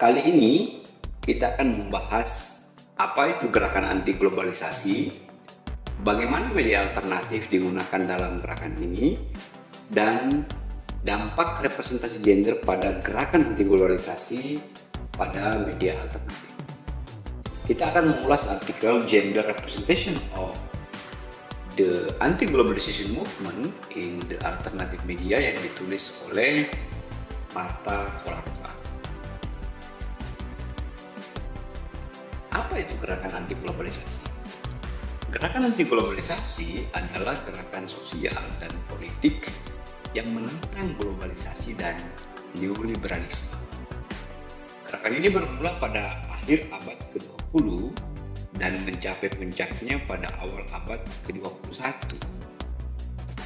Kali ini kita akan membahas apa itu gerakan anti globalisasi, bagaimana media alternatif digunakan dalam gerakan ini, dan dampak representasi gender pada gerakan anti globalisasi pada media alternatif. Kita akan mengulas artikel Gender Representation of the Anti-Globalization Movement in the Alternative Media yang ditulis oleh Marta Kolarova. Apa itu gerakan anti globalisasi? Gerakan anti globalisasi adalah gerakan sosial dan politik yang menentang globalisasi dan neoliberalisme. Gerakan ini bermula pada akhir abad ke-20 dan mencapai puncaknya pada awal abad ke-21.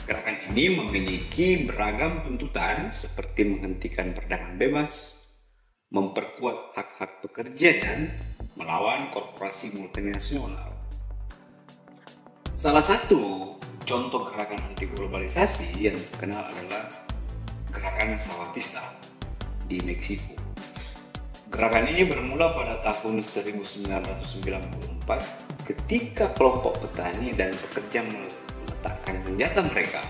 Gerakan ini memiliki beragam tuntutan seperti menghentikan perdagangan bebas, memperkuat hak-hak pekerja, dan melawan korporasi multinasional. Salah satu contoh gerakan anti globalisasi yang terkenal adalah gerakan Zapatista di Meksiko. Gerakan ini bermula pada tahun 1994 ketika kelompok petani dan pekerja meletakkan senjata mereka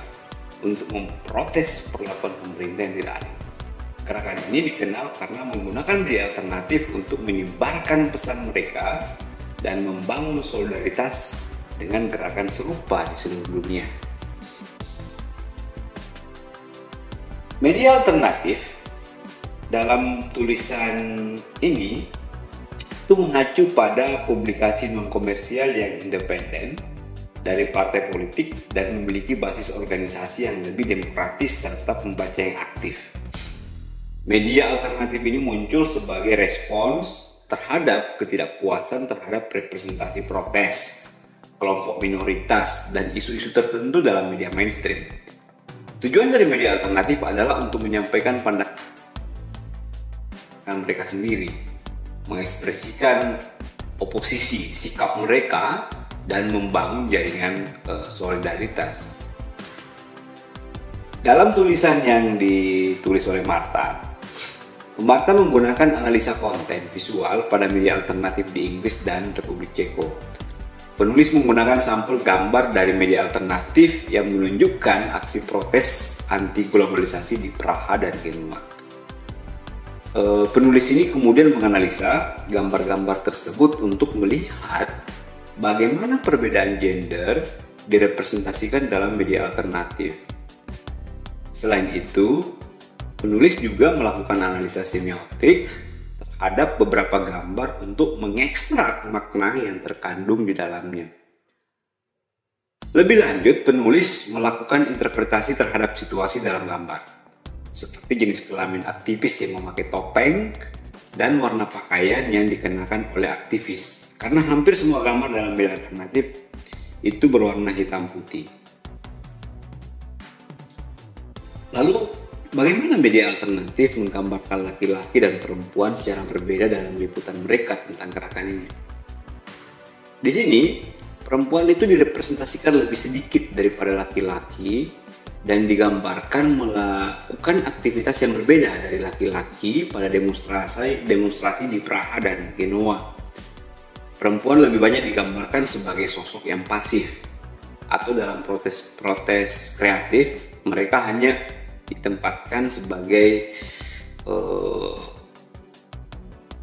untuk memprotes perlakuan pemerintah yang tidak adil. Gerakan ini dikenal karena menggunakan media alternatif untuk menyebarkan pesan mereka dan membangun solidaritas dengan gerakan serupa di seluruh dunia. Media alternatif dalam tulisan ini itu mengacu pada publikasi non-komersial yang independen dari partai politik dan memiliki basis organisasi yang lebih demokratis serta pembaca yang aktif. Media alternatif ini muncul sebagai respons terhadap ketidakpuasan terhadap representasi protes, kelompok minoritas, dan isu-isu tertentu dalam media mainstream. Tujuan dari media alternatif adalah untuk menyampaikan pandangan mereka sendiri, mengekspresikan oposisi, sikap mereka, dan membangun jaringan solidaritas. Dalam tulisan yang ditulis oleh Marta menggunakan analisa konten visual pada media alternatif di Inggris dan Republik Ceko. Penulis menggunakan sampel gambar dari media alternatif yang menunjukkan aksi protes anti globalisasi di Praha dan Genoa. Penulis ini kemudian menganalisa gambar-gambar tersebut untuk melihat bagaimana perbedaan gender direpresentasikan dalam media alternatif. Selain itu, penulis juga melakukan analisa semiotik terhadap beberapa gambar untuk mengekstrak makna yang terkandung di dalamnya. Lebih lanjut, penulis melakukan interpretasi terhadap situasi dalam gambar, seperti jenis kelamin aktivis yang memakai topeng dan warna pakaian yang dikenakan oleh aktivis. Karena hampir semua gambar dalam media alternatif itu berwarna hitam putih. Lalu, bagaimana media alternatif menggambarkan laki-laki dan perempuan secara berbeda dalam liputan mereka tentang gerakan ini? Di sini, perempuan itu direpresentasikan lebih sedikit daripada laki-laki dan digambarkan melakukan aktivitas yang berbeda dari laki-laki pada demonstrasi di Praha dan Genoa. Perempuan lebih banyak digambarkan sebagai sosok yang pasif, atau dalam protes kreatif mereka hanya ditempatkan sebagai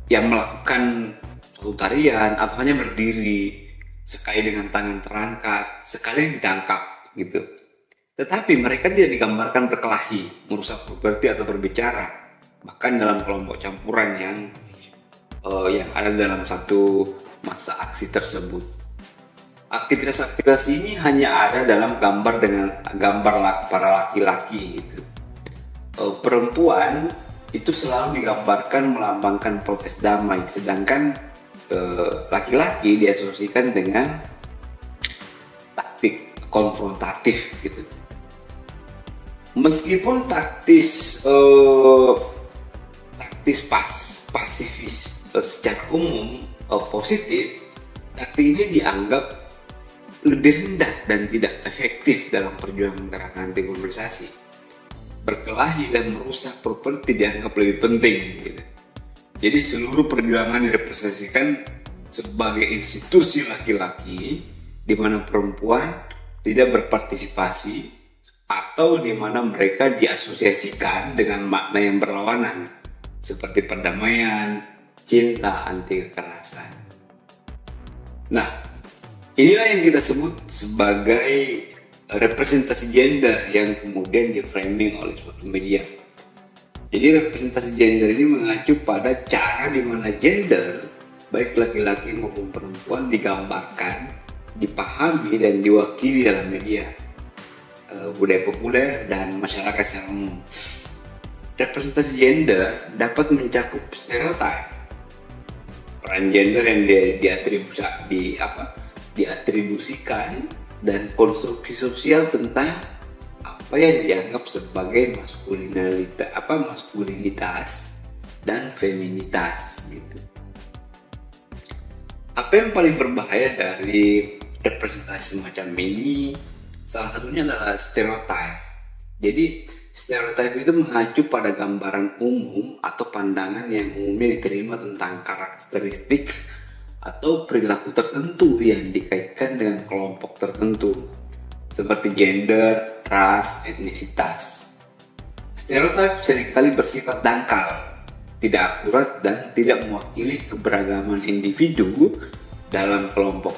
yang melakukan suatu tarian atau hanya berdiri, sekali dengan tangan terangkat, sekali ditangkap gitu. Tetapi mereka tidak digambarkan berkelahi, merusak properti atau berbicara, bahkan dalam kelompok campuran yang ada dalam satu masa aksi tersebut. Aktivitas-aktivitas ini hanya ada dalam gambar dengan gambar para laki-laki gitu. Perempuan itu selalu digambarkan melambangkan protes damai, sedangkan laki-laki diasosiasikan dengan taktik konfrontatif gitu. Meskipun pasifis secara umum positif, taktik ini dianggap lebih rendah dan tidak efektif dalam perjuangan gerakan anti globalisasi. Berkelahi dan merusak properti dianggap lebih penting gitu. Jadi seluruh perjuangan direpresentasikan sebagai institusi laki-laki di mana perempuan tidak berpartisipasi atau di mana mereka diasosiasikan dengan makna yang berlawanan seperti perdamaian, cinta, anti kekerasan. Nah, inilah yang kita sebut sebagai representasi gender yang kemudian di-framing oleh suatu media. Jadi representasi gender ini mengacu pada cara di mana gender, baik laki-laki maupun perempuan, digambarkan, dipahami, dan diwakili dalam media, budaya populer, dan masyarakat secara umum. Representasi gender dapat mencakup stereotip, peran gender yang diatribusikan, dan konstruksi sosial tentang apa yang dianggap sebagai maskulinitas dan feminitas gitu. Apa yang paling berbahaya dari representasi semacam ini? Salah satunya adalah stereotip. Jadi stereotip itu mengacu pada gambaran umum atau pandangan yang umumnya diterima tentang karakteristik atau perilaku tertentu yang dikaitkan dengan kelompok tertentu, seperti gender, ras, etnisitas. Stereotip seringkali bersifat dangkal, tidak akurat, dan tidak mewakili keberagaman individu dalam kelompok